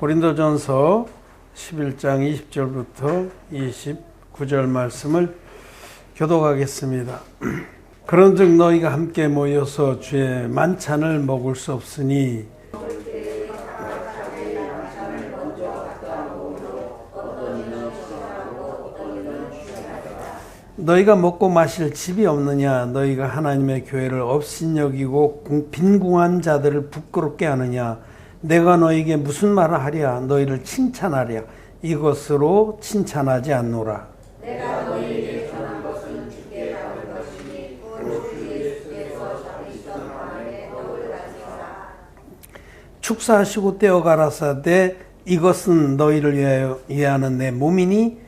고린도전서 11장 20절부터 29절 말씀을 교독하겠습니다. 그런즉 너희가 함께 모여서 주의 만찬을 먹을 수 없으니 너희가 먹고 마실 집이 없느냐? 너희가 하나님의 교회를 업신여기고 빈궁한 자들을 부끄럽게 하느냐? 내가 너희에게 무슨 말을 하랴? 너희를 칭찬하랴? 이것으로 칭찬하지 않노라. 내가 너희에게 전한 것은 주께 받은 것이니 곧 주 예수께서 잡으시던 밤에 떡을 가지사 축사하시고 떼어 가라사대 이것은 너희를 위하는 내 몸이니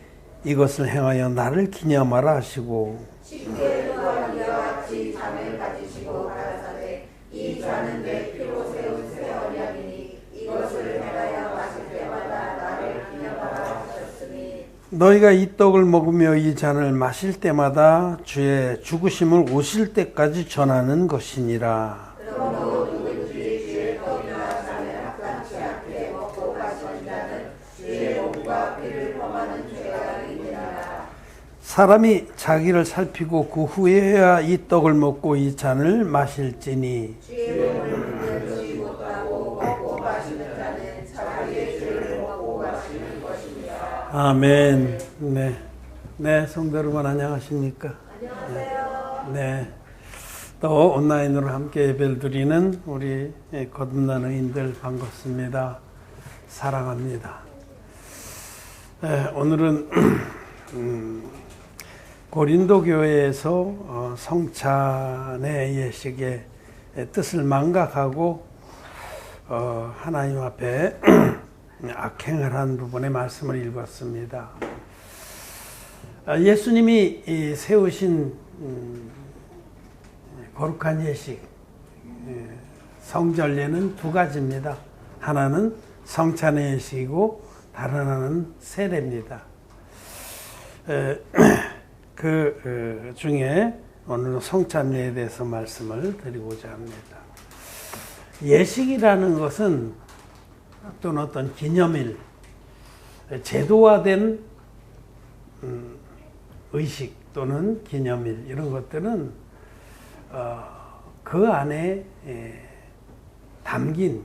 이것을 행하여 나를 기념하라 하시고 식대와 이와 같이 잔을 가지시고 가라사대 이 잔은 내 피로 세운 새 언약이니 이것을 행하여 마실 때마다 나를 기념하라 하셨으니 너희가 이 떡을 먹으며 이 잔을 마실 때마다 주의 죽으심을 오실 때까지 전하는 것이니라. 그러므로 누구든지 주의 떡이나 잔을 합당치 않게 먹고 마시는 자는 주의 몸과 피를 범하는 죄가 있느니라. 사람이 자기를 살피고 그 후에야 이 떡을 먹고 이 잔을 마실지니 주의 몸을 분별치 못하고 먹고 마시는 자는 자기의 죄를 먹고 마시는 것입니다. 아멘. 네, 성도 여러분 안녕하십니까? 안녕하세요. 네. 또 온라인으로 함께 예배를 드리는 우리 거듭난 의인들 반갑습니다. 사랑합니다. 오늘은 고린도 교회에서 성찬의 예식의 뜻을 망각하고 하나님 앞에 악행을 한 부분의 말씀을 읽었습니다. 예수님이 세우신 거룩한 예식, 성전례는 두 가지입니다. 하나는 성찬의 예식이고 다른 하나는 세례입니다. 그 중에 오늘은 성찬례에 대해서 말씀을 드리고자 합니다. 예식이라는 것은 또는 어떤 기념일, 제도화된 의식 또는 기념일 이런 것들은 그 안에 담긴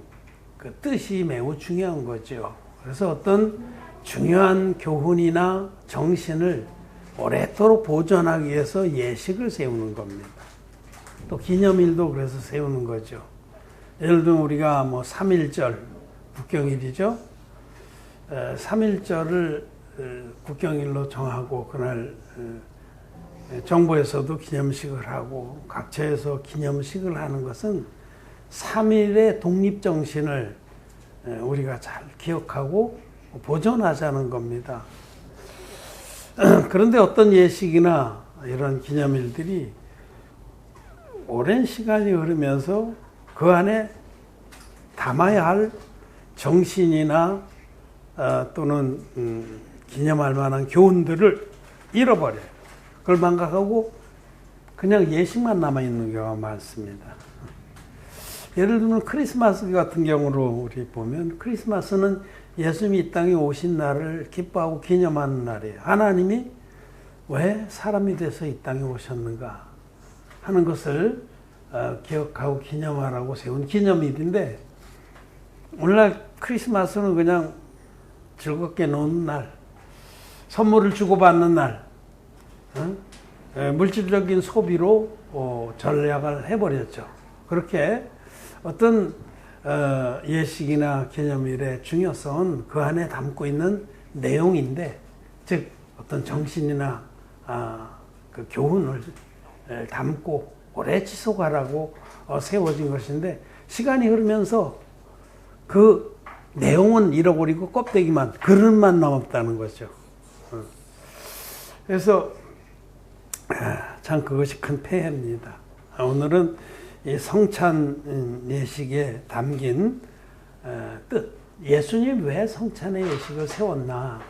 그 뜻이 매우 중요한 거죠. 그래서 어떤 중요한 교훈이나 정신을 오랫도록 보존하기 위해서 예식을 세우는 겁니다. 또 기념일도 그래서 세우는 거죠. 예를 들면 우리가 뭐 3.1절 국경일이죠. 3.1절을 국경일로 정하고 그날 정부에서도 기념식을 하고 각처에서 기념식을 하는 것은 3.1의 독립정신을 우리가 잘 기억하고 보존하자는 겁니다. 그런데 어떤 예식이나 이런 기념일들이 오랜 시간이 흐르면서 그 안에 담아야 할 정신이나 또는 기념할 만한 교훈들을 잃어버려요. 그걸 망각하고 그냥 예식만 남아있는 경우가 많습니다. 예를 들면 크리스마스 같은 경우로 우리 보면 크리스마스는 예수님이 이 땅에 오신 날을 기뻐하고 기념하는 날이에요. 하나님이 왜 사람이 돼서 이 땅에 오셨는가 하는 것을 기억하고 기념하라고 세운 기념일인데 오늘날 크리스마스는 그냥 즐겁게 노는 날, 선물을 주고받는 날, 물질적인 소비로 전략을 해버렸죠. 그렇게 어떤 예식이나 기념일의 중요성은 그 안에 담고 있는 내용인데, 즉 어떤 정신이나 그 교훈을 담고 오래 지속하라고 세워진 것인데 시간이 흐르면서 그 내용은 잃어버리고 껍데기만, 그릇만 남았다는 거죠. 그래서 참 그것이 큰 폐해입니다. 오늘은 이 성찬 예식에 담긴 뜻, 예수님이 왜 성찬의 예식을 세웠나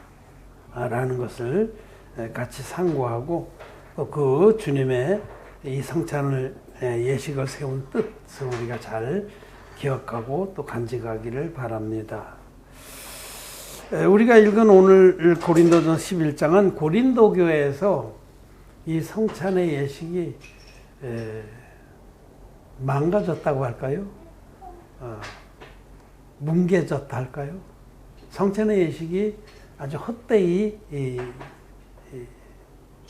라는 것을 같이 상고하고 또 그 주님의 이 성찬을 예식을 세운 뜻을 우리가 잘 기억하고 또 간직하기를 바랍니다. 우리가 읽은 오늘 고린도전 11장은 고린도 교회에서 이 성찬의 예식이 망가졌다고 할까요? 뭉개졌다 할까요? 성찬의 예식이 아주 헛되이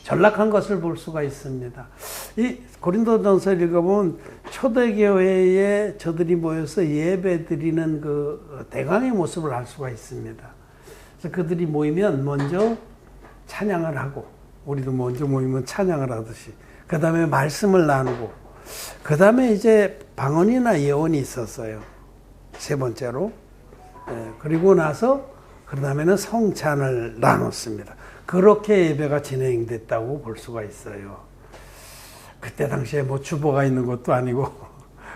전락한 것을 볼 수가 있습니다. 이 고린도전서를 읽어보면 초대교회에 저들이 모여서 예배드리는 그 대강의 모습을 알 수가 있습니다. 그래서 그들이 모이면 먼저 찬양을 하고, 우리도 먼저 모이면 찬양을 하듯이, 그 다음에 말씀을 나누고, 그 다음에 이제 방언이나 예언이 있었어요. 세 번째로. 그리고 나서 그 다음에는 성찬을 나눴습니다. 그렇게 예배가 진행됐다고 볼 수가 있어요. 그때 당시에 뭐 주보가 있는 것도 아니고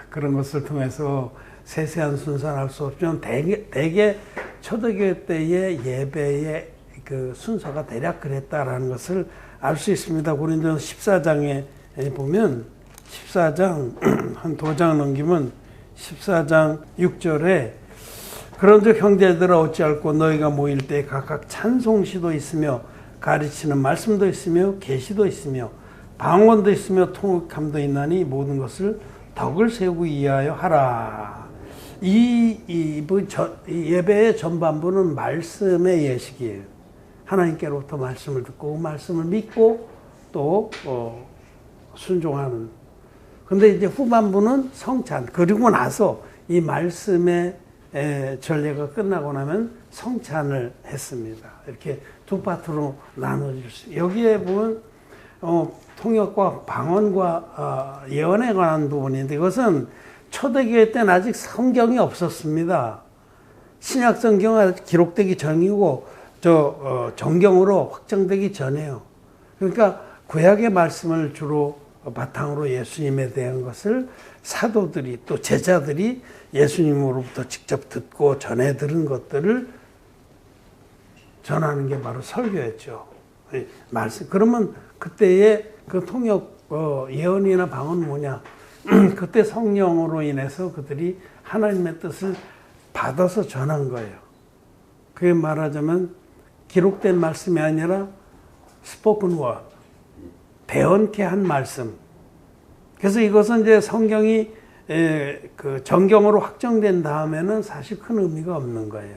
그런 것을 통해서 세세한 순서는 알 수 없지만 대개 초대교회 때의 예배의 그 순서가 대략 그랬다라는 것을 알 수 있습니다. 고린도전 14장에 보면 14장 한 2장 넘기면 14장 6절에 그런즉 형제들아 어찌할꼬 너희가 모일 때 각각 찬송시도 있으며 가르치는 말씀도 있으며 계시도 있으며 방언도 있으며 통역함도 있나니 모든 것을 덕을 세우기 위하여 하라. 이 예배의 전반부는 말씀의 예식이에요. 하나님께로부터 말씀을 듣고 말씀을 믿고 또 순종하는. 근데 이제 후반부는 성찬. 그리고 나서 이 말씀의 전례가 끝나고 나면 성찬을 했습니다. 이렇게 두 파트로 나눠질 수. 여기에 보면 통역과 방언과 예언에 관한 부분인데 이것은 초대교회 때는 아직 성경이 없었습니다. 신약 성경은 기록되기 전이고 정경으로 확정되기 전에요. 그러니까 구약의 말씀을 주로 바탕으로 예수님에 대한 것을 사도들이 또 제자들이 예수님으로부터 직접 듣고 전해 들은 것들을 전하는 게 바로 설교였죠. 말씀. 그러면 그때의 그 통역 예언이나 방언은 뭐냐? 그때 성령으로 인해서 그들이 하나님의 뜻을 받아서 전한 거예요. 그게 말하자면 기록된 말씀이 아니라 spoken word, 배언케 한 말씀. 그래서 이것은 이제 성경이 그 정경으로 확정된 다음에는 사실 큰 의미가 없는 거예요.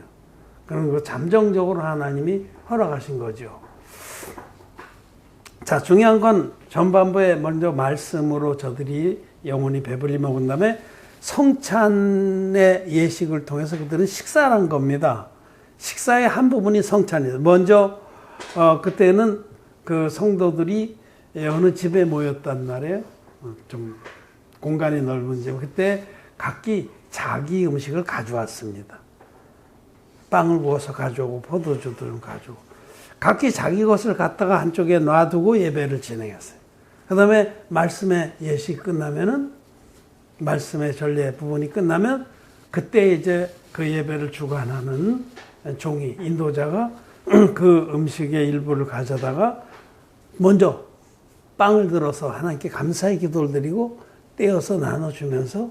그런 거 잠정적으로 하나님이 허락하신 거죠. 자, 중요한 건 전반부에 먼저 말씀으로 저들이 영혼이 배불리 먹은 다음에 성찬의 예식을 통해서 그들은 식사를 한 겁니다. 식사의 한 부분이 성찬이에요. 먼저 그때는 그 성도들이 어느 집에 모였단 말이에요. 좀 공간이 넓은 집. 그때 각기 자기 음식을 가져왔습니다. 빵을 구워서 가져오고 포도주들은 가져오고 각기 자기 것을 갖다가 한쪽에 놔두고 예배를 진행했어요. 그 다음에 말씀의 예식이 끝나면은 말씀의 전례 부분이 끝나면 그때 이제 그 예배를 주관하는 종이 인도자가 그 음식의 일부를 가져다가 먼저 빵을 들어서 하나님께 감사의 기도를 드리고 떼어서 나눠주면서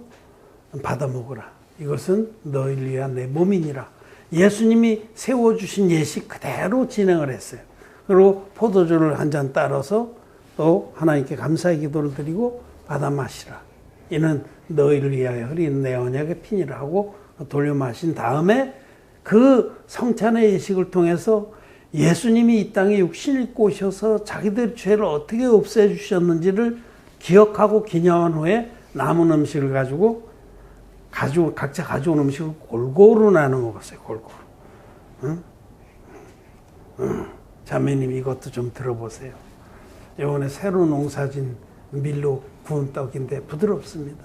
받아 먹으라. 이것은 너희를 위한 내 몸이니라. 예수님이 세워주신 예식 그대로 진행을 했어요. 그리고 포도주를 한 잔 따라서 또 하나님께 감사의 기도를 드리고 받아 마시라. 이는 너희를 위하여 흐린 내 언약의 피니라 하고 돌려 마신 다음에 그 성찬의 예식을 통해서 예수님이 이 땅에 육신을 입고 오셔서 자기들의 죄를 어떻게 없애주셨는지를 기억하고 기념한 후에 남은 음식을 가지고 각자 가져온 음식을 골고루 나눠 먹었어요. 골고루. 응? 자매님 이것도 좀 들어보세요. 이번에 새로 농사진 밀로 구운 떡인데 부드럽습니다.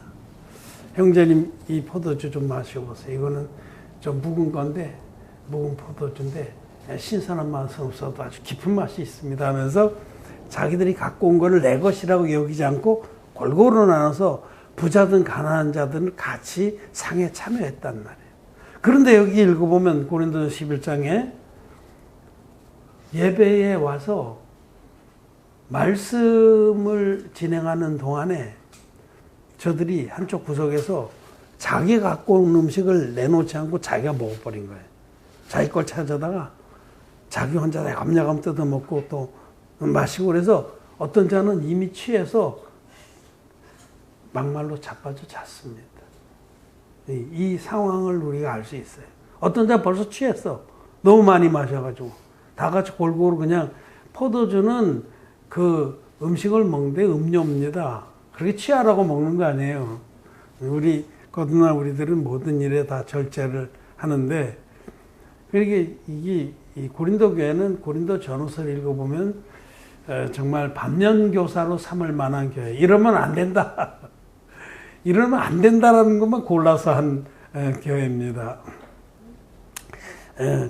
형제님 이 포도주 좀 마셔보세요. 이거는 좀 묵은 건데 묵은 포도주인데 신선한 맛은 없어도 아주 깊은 맛이 있습니다 하면서 자기들이 갖고 온 거를 내 것이라고 여기지 않고 골고루 나눠서 부자든 가난한 자들은 같이 상에 참여했단 말이에요. 그런데 여기 읽어보면 고린도전 11장에 예배에 와서 말씀을 진행하는 동안에 저들이 한쪽 구석에서 자기가 갖고 온 음식을 내놓지 않고 자기가 먹어버린 거예요. 자기 걸 찾아다가 자기 혼자 야금야금 뜯어먹고 또 마시고 그래서 어떤 자는 이미 취해서 막말로 자빠져 잤습니다. 이 상황을 우리가 알 수 있어요. 어떤 자 벌써 취했어. 너무 많이 마셔가지고 다 같이 골고루 그냥 포도주는 그 음식을 먹는데 음료입니다. 그렇게 취하라고 먹는 거 아니에요. 거듭난 우리들은 모든 일에 다 절제를 하는데, 그러니까 이게 이 고린도 교회는 고린도 전후서를 읽어보면 정말 반면교사로 삼을 만한 교회. 이러면 안 된다. 이러면 안 된다라는 것만 골라서 한 교회입니다.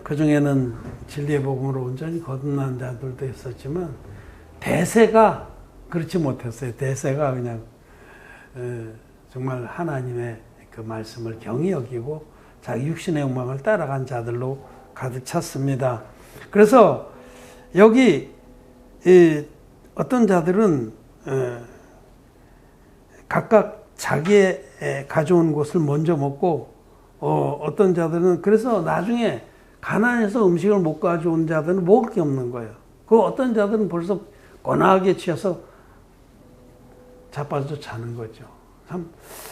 그 중에는 진리의 복음으로 온전히 거듭난 자들도 있었지만 대세가 그렇지 못했어요. 대세가 그냥 정말 하나님의 그 말씀을 경히 여기고 자기 육신의 욕망을 따라간 자들로 가득 찼습니다. 그래서 여기 어떤 자들은 각각 자기의 가져온 것을 먼저 먹고 어떤 자들은 그래서 나중에 가난해서 음식을 못 가져온 자들은 먹을 게 없는 거예요. 그 어떤 자들은 벌써 거나하게 취해서 자빠져 자는 거죠. 참,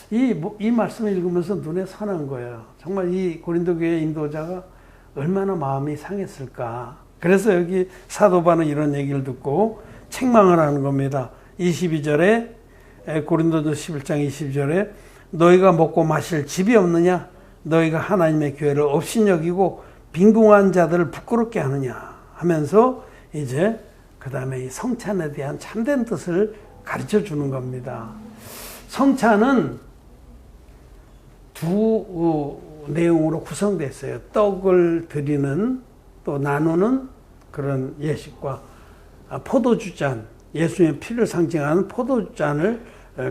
이 말씀을 읽으면서 눈에 선한 거예요. 정말 이 고린도 교회 인도자가 얼마나 마음이 상했을까. 그래서 여기 사도 바울은 이런 얘기를 듣고 책망을 하는 겁니다. 22절에 고린도서 11장 22절에 너희가 먹고 마실 집이 없느냐? 너희가 하나님의 교회를 업신여기고 빈궁한 자들을 부끄럽게 하느냐? 하면서 이제 그 다음에 이 성찬에 대한 참된 뜻을 가르쳐 주는 겁니다. 성찬은 두 내용으로 구성됐어요. 떡을 드리는 또 나누는 그런 예식과 포도주잔, 예수님의 피를 상징하는 포도주잔을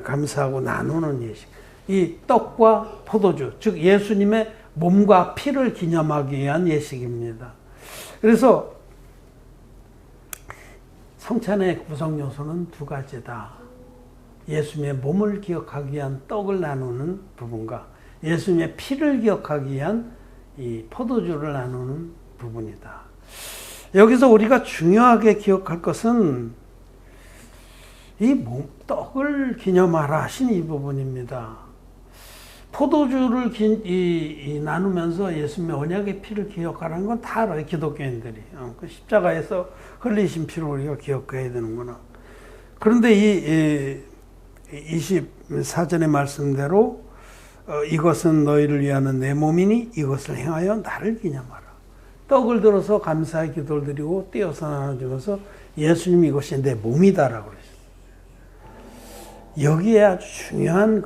감사하고 나누는 예식. 이 떡과 포도주, 즉 예수님의 몸과 피를 기념하기 위한 예식입니다. 그래서 성찬의 구성 요소는 두 가지다. 예수님의 몸을 기억하기 위한 떡을 나누는 부분과 예수님의 피를 기억하기 위한 이 포도주를 나누는 부분이다. 여기서 우리가 중요하게 기억할 것은 이 떡을 기념하라 하신 이 부분입니다. 포도주를 나누면서 예수님의 언약의 피를 기억하라는 건 다 알아요. 기독교인들이. 그 십자가에서 흘리신 피를 우리가 기억해야 되는구나. 그런데 이 24절의 말씀대로 이것은 너희를 위하는 내 몸이니 이것을 행하여 나를 기념하라. 떡을 들어서 감사의 기도를 드리고 떼어서 나눠주면서 예수님이 이것이 내 몸이다라고 그랬어요. 여기에 아주 중요한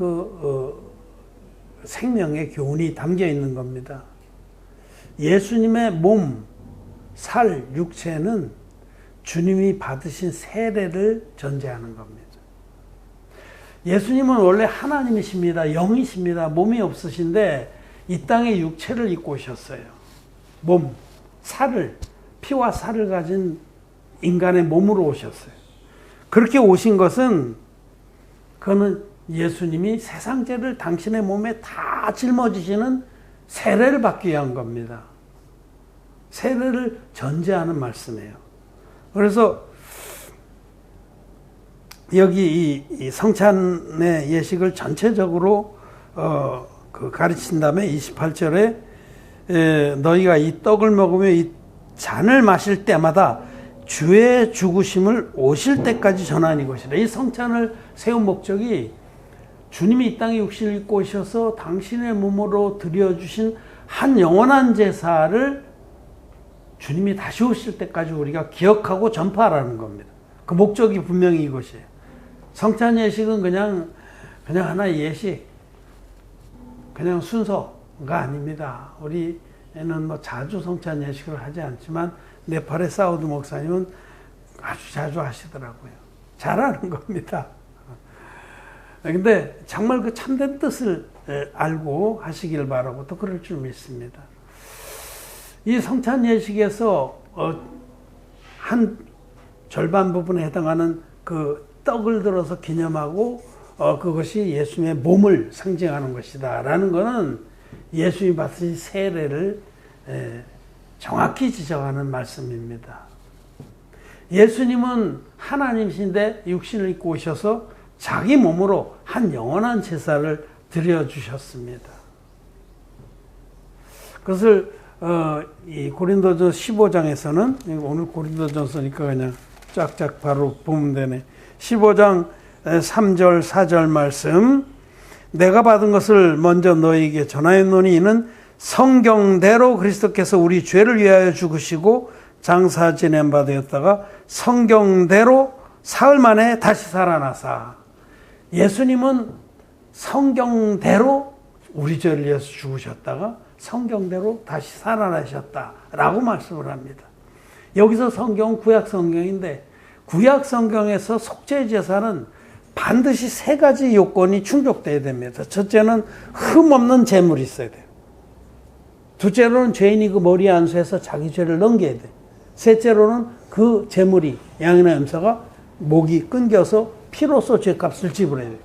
생명의 교훈이 담겨 있는 겁니다. 예수님의 몸, 살, 육체는 주님이 받으신 세례를 전제하는 겁니다. 예수님은 원래 하나님이십니다. 영이십니다. 몸이 없으신데 이 땅에 육체를 입고 오셨어요. 몸, 살을, 피와 살을 가진 인간의 몸으로 오셨어요. 그렇게 오신 것은 그거는 예수님이 세상 죄를 당신의 몸에 다 짊어지시는 세례를 받기 위한 겁니다. 세례를 전제하는 말씀이에요. 그래서 여기 이 성찬의 예식을 전체적으로 가르친 다음에 28절에 너희가 이 떡을 먹으며 이 잔을 마실 때마다 주의 죽으심을 오실 때까지 전하는 것이라. 이 성찬을 세운 목적이 주님이 이 땅에 육신을 입고 오셔서 당신의 몸으로 드려주신 한 영원한 제사를 주님이 다시 오실 때까지 우리가 기억하고 전파하라는 겁니다. 그 목적이 분명히 이것이에요. 성찬 예식은 그냥 하나의 예식, 그냥 순서가 아닙니다. 우리는 자주 성찬 예식을 하지 않지만 네팔의 사우드 목사님은 아주 자주 하시더라고요. 잘하는 겁니다. 근데 정말 그 참된 뜻을 알고 하시길 바라고 또 그럴 줄 믿습니다. 이 성찬 예식에서 한 절반 부분에 해당하는 그 떡을 들어서 기념하고 그것이 예수님의 몸을 상징하는 것이다 라는 것은 예수님이 받으신 세례를 정확히 지적하는 말씀입니다. 예수님은 하나님이신데 육신을 입고 오셔서 자기 몸으로 한 영원한 제사를 드려주셨습니다. 그것을 이 고린도전서 15장에서는, 오늘 고린도전서니까 그냥 쫙쫙 바로 보면 되네. 15장 3절 4절 말씀, 내가 받은 것을 먼저 너희에게 전하였노니 이는 성경대로 그리스도께서 우리 죄를 위하여 죽으시고 장사 지낸 바 되었다가 성경대로 사흘 만에 다시 살아나사. 예수님은 성경대로 우리 죄를 위해서 죽으셨다가 성경대로 다시 살아나셨다라고 말씀을 합니다. 여기서 성경은 구약 성경인데, 구약 성경에서 속죄 제사는 반드시 세 가지 요건이 충족돼야 됩니다. 첫째는 흠없는 제물이 있어야 돼요. 둘째로는 죄인이 그 머리에 안수해서 자기 죄를 넘겨야 돼요. 셋째로는 그 제물이, 양이나 염소가 목이 끊겨서 피로써 죄값을 지불해야 돼요.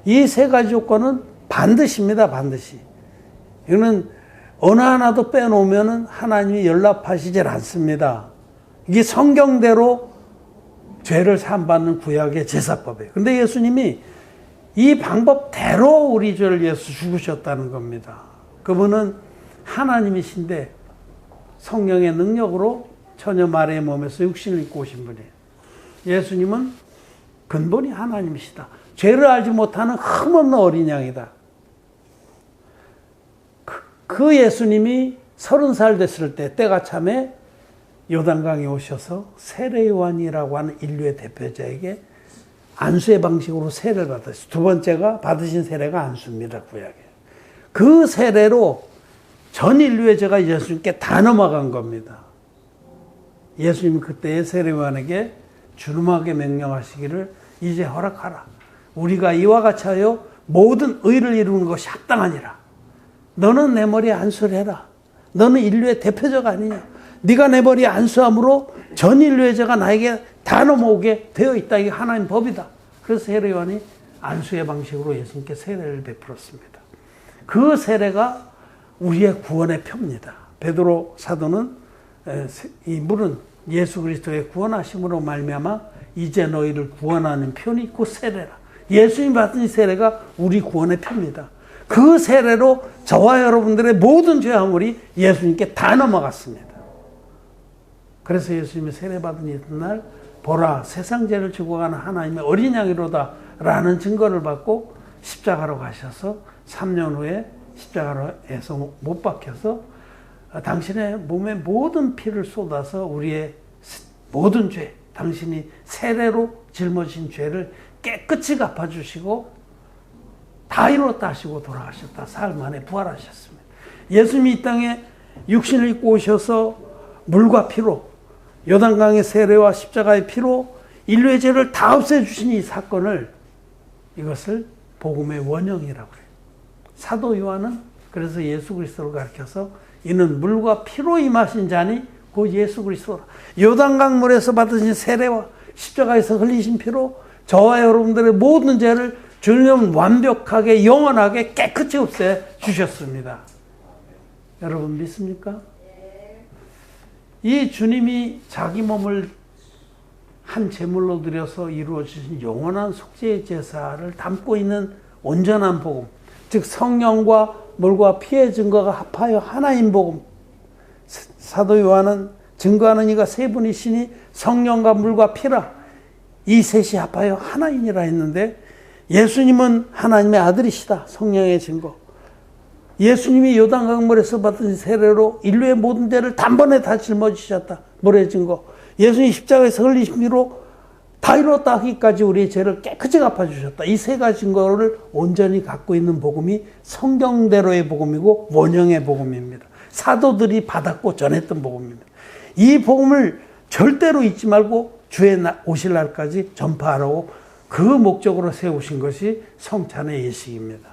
이 세 가지 요건은 반드시입니다. 반드시. 이거는 어느 하나도 빼놓으면 하나님이 연락하시질 않습니다. 이게 성경대로 죄를 사함받는 구약의 제사법이에요. 그런데 예수님이 이 방법대로 우리 죄를 위해서 죽으셨다는 겁니다. 그분은 하나님이신데 성령의 능력으로 처녀 마리아의 몸에서 육신을 입고 오신 분이에요. 예수님은 근본이 하나님이시다. 죄를 알지 못하는 흠없는 어린 양이다. 그 예수님이 30살 됐을 때, 때가 참에 요단강에 오셔서 세례 요한이라고 하는 인류의 대표자에게 안수의 방식으로 세례를 받았어요. 두 번째가 받으신 세례가 안수입니다. 구약에. 그 세례로 전 인류의 죄가 예수님께 다 넘어간 겁니다. 예수님이 그때 세례 요한에게 준엄하게 명령하시기를 이제 허락하라. 우리가 이와 같이 하여 모든 의를 이루는 것이 합당하니라. 너는 내 머리에 안수를 해라. 너는 인류의 대표자가 아니냐. 네가 내 머리에 안수함으로 전 인류의 죄가 나에게 다 넘어오게 되어 있다. 이게 하나님 법이다. 그래서 세례 요한이 안수의 방식으로 예수님께 세례를 베풀었습니다. 그 세례가 우리의 구원의 표입니다. 베드로 사도는 이 물은 예수 그리스도의 구원하심으로 말미암아 이제 너희를 구원하는 표현이 있고 세례라. 예수님 받은 세례가 우리 구원의 표입니다. 그 세례로 저와 여러분들의 모든 죄화물이 예수님께 다 넘어갔습니다. 그래서 예수님이 세례받은 이튿날 보라 세상 죄를 지고 가는 하나님의 어린 양이로다 라는 증거를 받고 십자가로 가셔서 3년 후에 십자가로에서 못 박혀서 당신의 몸에 모든 피를 쏟아서 우리의 모든 죄, 당신이 세례로 짊어진 죄를 깨끗이 갚아주시고 다 이뤘다 하시고 돌아가셨다. 사흘 만에 부활하셨습니다. 예수님이 이 땅에 육신을 입고 오셔서 물과 피로, 요단강의 세례와 십자가의 피로 인류의 죄를 다 없애주신 이 사건을, 이것을 복음의 원형이라고 해요. 사도 요한은 그래서 예수 그리스도를 가르쳐서 이는 물과 피로 임하신 자니 그 예수 그리스도라. 요단강 물에서 받으신 세례와 십자가에서 흘리신 피로 저와 여러분들의 모든 죄를 주님은 완벽하게 영원하게 깨끗이 없애 주셨습니다. 여러분 믿습니까? 이 주님이 자기 몸을 한 제물로 드려서 이루어지신 영원한 속죄의 제사를 담고 있는 온전한 복음, 즉 성령과 물과 피의 증거가 합하여 하나인 복음. 사도 요한은 증거하는 이가 세 분이시니 성령과 물과 피라, 이 셋이 합하여 하나이니라 했는데, 예수님은 하나님의 아들이시다. 성령의 증거. 예수님이 요단강물에서 받은 세례로 인류의 모든 죄를 단번에 다 짊어지셨다. 물의 증거. 예수님이 십자가에서 흘리신 피로 다 이뤘다 하기까지 우리의 죄를 깨끗이 갚아주셨다. 이 세 가지 증거를 온전히 갖고 있는 복음이 성경대로의 복음이고 원형의 복음입니다. 사도들이 받았고 전했던 복음입니다. 이 복음을 절대로 잊지 말고 주의 오실 날까지 전파하라고 그 목적으로 세우신 것이 성찬의 예식입니다.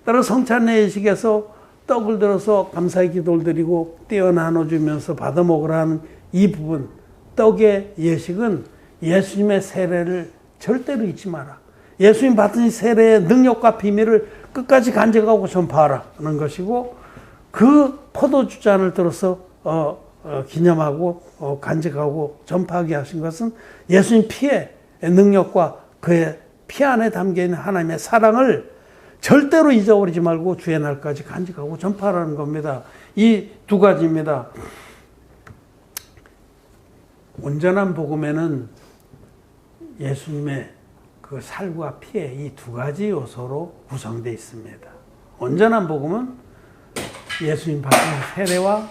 따라 성찬의 예식에서 떡을 들어서 감사의 기도를 드리고 떼어 나눠주면서 받아 먹으라 하는 이 부분, 떡의 예식은 예수님의 세례를 절대로 잊지 마라. 예수님 받은 세례의 능력과 비밀을 끝까지 간직하고 전파하라는 것이고, 그 포도주 잔을 들어서 기념하고 간직하고 전파하게 하신 것은 예수님 피의 능력과 그의 피 안에 담겨있는 하나님의 사랑을 절대로 잊어버리지 말고 주의 날까지 간직하고 전파하라는 겁니다. 이 두 가지입니다. 온전한 복음에는 예수님의 그 살과 피의 이 두 가지 요소로 구성되어 있습니다. 온전한 복음은 예수님 받은 세례와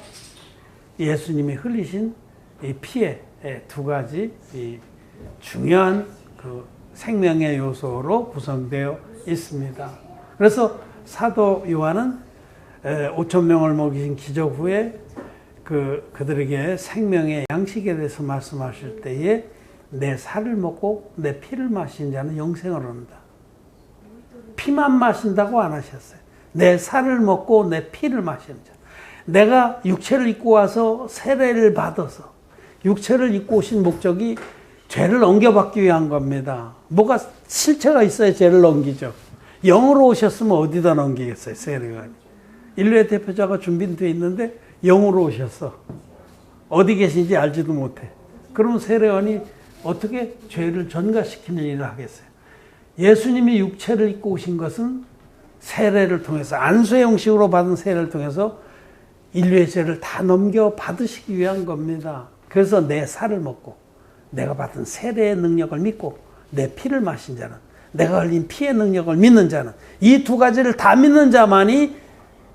예수님이 흘리신 이 피의 두 가지 이 중요한 그 생명의 요소로 구성되어 있습니다. 그래서 사도 요한은 5,000명을 먹이신 기적 후에 그들에게 생명의 양식에 대해서 말씀하실 때에 내 살을 먹고 내 피를 마신 자는 영생을 얻는다. 피만 마신다고 안 하셨어요. 내 살을 먹고 내 피를 마시는 자. 내가 육체를 입고 와서 세례를 받아서 육체를 입고 오신 목적이 죄를 넘겨받기 위한 겁니다. 뭐가 실체가 있어야 죄를 넘기죠. 영으로 오셨으면 어디다 넘기겠어요, 세례가. 인류의 대표자가 준비되어 있는데 영으로 오셨어. 어디 계신지 알지도 못해. 그럼 세례원이 어떻게 죄를 전가시키는 일을 하겠어요? 예수님이 육체를 입고 오신 것은 세례를 통해서, 안수의 형식으로 받은 세례를 통해서 인류의 죄를 다 넘겨 받으시기 위한 겁니다. 그래서 내 살을 먹고 내가 받은 세례의 능력을 믿고 내 피를 마신 자는, 내가 흘린 피의 능력을 믿는 자는, 이 두 가지를 다 믿는 자만이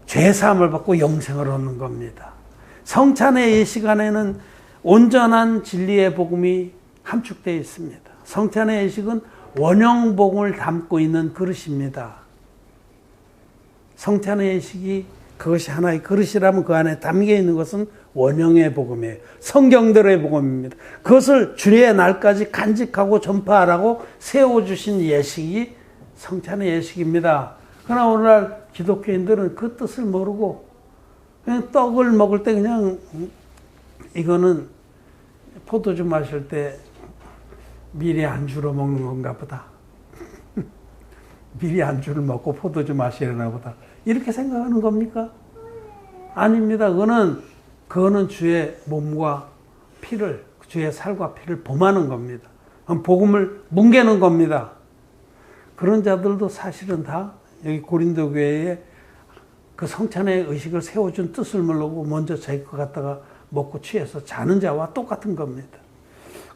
죄사함을 받고 영생을 얻는 겁니다. 성찬의 예식안에는 온전한 진리의 복음이 함축되어 있습니다. 성찬의 예식은 원형복음을 담고 있는 그릇입니다. 성찬의 예식이 그것이 하나의 그릇이라면 그 안에 담겨 있는 것은 원형의 복음이에요. 성경대로의 복음입니다. 그것을 주의 날까지 간직하고 전파하라고 세워주신 예식이 성찬의 예식입니다. 그러나 오늘날 기독교인들은 그 뜻을 모르고 그냥 떡을 먹을 때 그냥 이거는 포도주 마실 때 미리 안주로 먹는 건가 보다. 미리 안주를 먹고 포도주 마시려나 보다. 이렇게 생각하는 겁니까? 아닙니다. 그거는 주의 몸과 피를, 주의 살과 피를 범하는 겁니다. 복음을 뭉개는 겁니다. 그런 자들도 사실은 다 여기 고린도 교회에 그 성찬의 의식을 세워준 뜻을 모르고 먼저 자기 것 갖다가 먹고 취해서 자는 자와 똑같은 겁니다.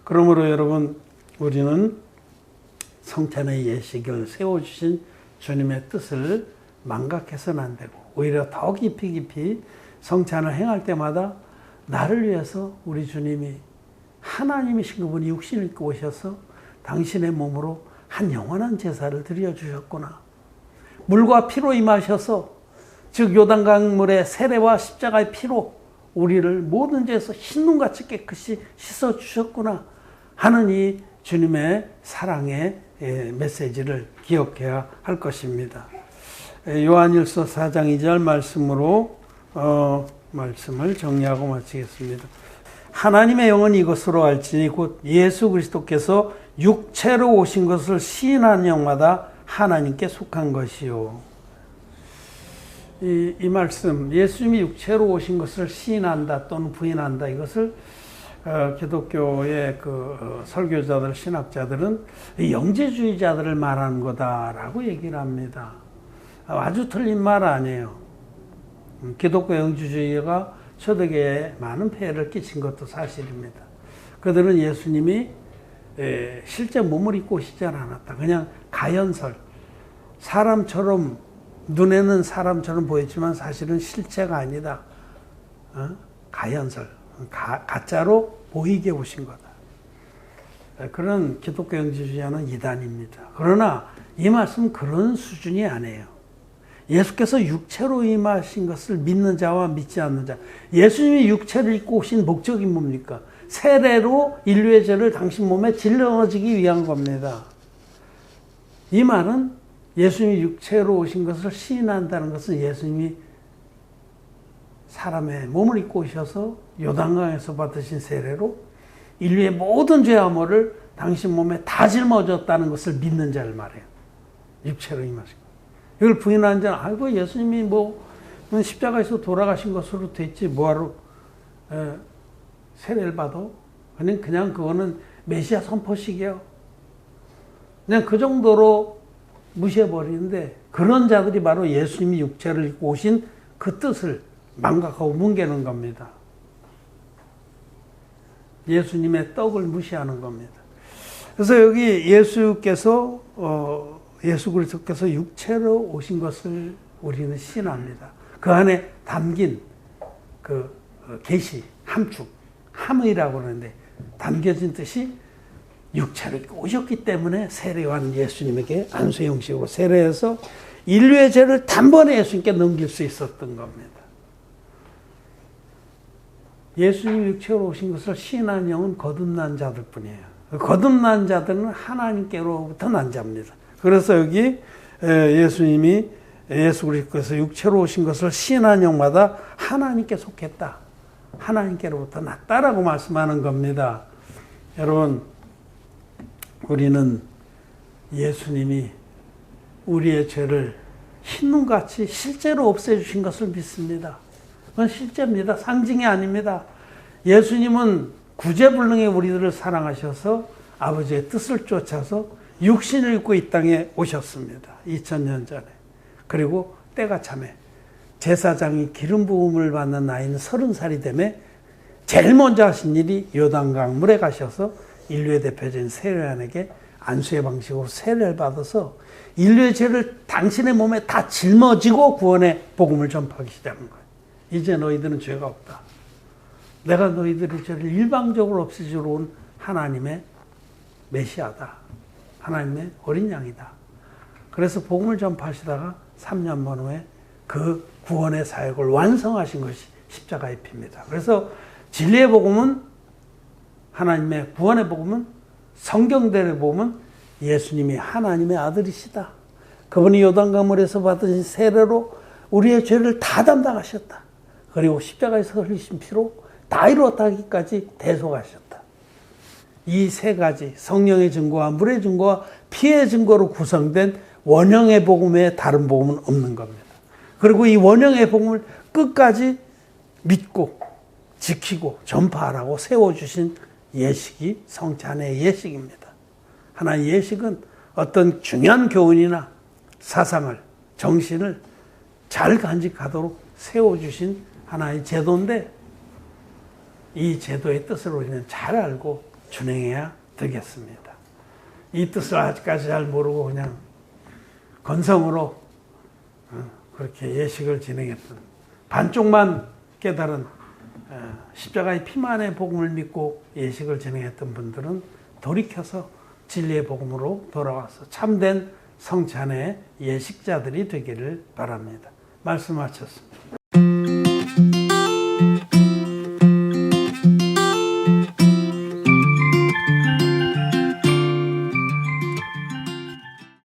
그러므로 여러분, 우리는 성찬의 예식을 세워주신 주님의 뜻을 망각해서는 안 되고, 오히려 더 깊이 성찬을 행할 때마다 나를 위해서 우리 주님이 하나님이신 그분이 육신을 입고 오셔서 당신의 몸으로 한 영원한 제사를 드려주셨구나. 물과 피로 임하셔서, 즉 요단강물의 세례와 십자가의 피로 우리를 모든 죄에서 흰눈같이 깨끗이 씻어주셨구나 하는 이 주님의 사랑의 메시지를 기억해야 할 것입니다. 요한일서 4장 2절 말씀으로 말씀을 정리하고 마치겠습니다. 하나님의 영은 이것으로 알지니 곧 예수 그리스도께서 육체로 오신 것을 시인하는 영마다 하나님께 속한 것이요. 이 말씀, 예수님이 육체로 오신 것을 시인한다 또는 부인한다, 이것을 기독교의 설교자들, 신학자들은 영재주의자들을 말하는 거다라고 얘기를 합니다. 아주 틀린 말 아니에요. 기독교 영재주의가 초대교회에 많은 폐해를 끼친 것도 사실입니다. 그들은 예수님이 실제 몸을 입고 오시지 않았다. 그냥 가연설, 사람처럼, 눈에는 사람처럼 보였지만 사실은 실체가 아니다. 가연설, 가짜로 보이게 오신 거다. 그런 기독교 영지주의자는 이단입니다. 그러나 이 말씀은 그런 수준이 아니에요. 예수께서 육체로 임하신 것을 믿는 자와 믿지 않는 자, 예수님이 육체를 입고 오신 목적이 뭡니까? 세례로 인류의 죄를 당신 몸에 짊어지기 위한 겁니다. 이 말은 예수님이 육체로 오신 것을 시인한다는 것은 예수님이 사람의 몸을 입고 오셔서 요단강에서 받으신 세례로 인류의 모든 죄와 모를 당신 몸에 다 짊어졌다는 것을 믿는 자를 말해요. 육체로 임하신 것. 이걸 부인하는 자는, 아이고 예수님이 십자가에서 돌아가신 것으로 됐지 뭐하러 세례를 받아? 그냥 그거는 메시아 선포식이에요. 그냥 그 정도로 무시해버리는데 그런 자들이 바로 예수님이 육체를 입고 오신 그 뜻을 망각하고 뭉개는 겁니다. 예수님의 떡을 무시하는 겁니다. 그래서 여기 예수 그리스도께서 육체로 오신 것을 우리는 신합니다. 그 안에 담긴 그 계시, 함축, 함의라고 그러는데 담겨진 뜻이 육체로 오셨기 때문에 세례요한은 예수님에게 안수 형식으로 세례해서 인류의 죄를 단번에 예수님께 넘길 수 있었던 겁니다. 예수님 육체로 오신 것을 시인한 영은 거듭난 자들 뿐이에요. 거듭난 자들은 하나님께로부터 난 자입니다. 그래서 여기 예수 그리스도께서 육체로 오신 것을 시인한 영마다 하나님께 속했다. 하나님께로부터 났다라고 말씀하는 겁니다. 여러분, 우리는 예수님이 우리의 죄를 흰눈같이 실제로 없애주신 것을 믿습니다. 그건 실제입니다. 상징이 아닙니다. 예수님은 구제불능의 우리들을 사랑하셔서 아버지의 뜻을 쫓아서 육신을 입고 이 땅에 오셨습니다. 2000년 전에. 그리고 때가 참에 제사장이 기름 부음을 받는 나이는 30살이 되매 제일 먼저 하신 일이 요단강 물에 가셔서 인류의 대표적인 세례요한에게 안수의 방식으로 세례를 받아서 인류의 죄를 당신의 몸에 다 짊어지고 구원의 복음을 전파하기 시작한 거예요. 이제 너희들은 죄가 없다. 내가 너희들의 죄를 일방적으로 없애주러 온 하나님의 메시아다. 하나님의 어린 양이다. 그래서 복음을 전파하시다가 3년 반 후에 그 구원의 사역을 완성하신 것이 십자가의 피입니다. 그래서 진리의 복음은, 하나님의 구원의 복음은, 성경대로의 복음은 예수님이 하나님의 아들이시다. 그분이 요단강물에서 받으신 세례로 우리의 죄를 다 담당하셨다. 그리고 십자가에서 흘리신 피로 다 이루었다 하기까지 대속하셨다. 이 세 가지, 성령의 증거와 물의 증거와 피의 증거로 구성된 원형의 복음 외에 다른 복음은 없는 겁니다. 그리고 이 원형의 복음을 끝까지 믿고 지키고 전파하라고 세워주신 예식이 성찬의 예식입니다. 하나의 예식은 어떤 중요한 교훈이나 사상을, 정신을 잘 간직하도록 세워주신 하나의 제도인데, 이 제도의 뜻을 우리는 잘 알고 준행해야 되겠습니다. 이 뜻을 아직까지 잘 모르고 그냥 건성으로 그렇게 예식을 진행했던, 반쪽만 깨달은 십자가의 피만의 복음을 믿고 예식을 진행했던 분들은 돌이켜서 진리의 복음으로 돌아와서 참된 성찬의 예식자들이 되기를 바랍니다. 말씀 마쳤습니다.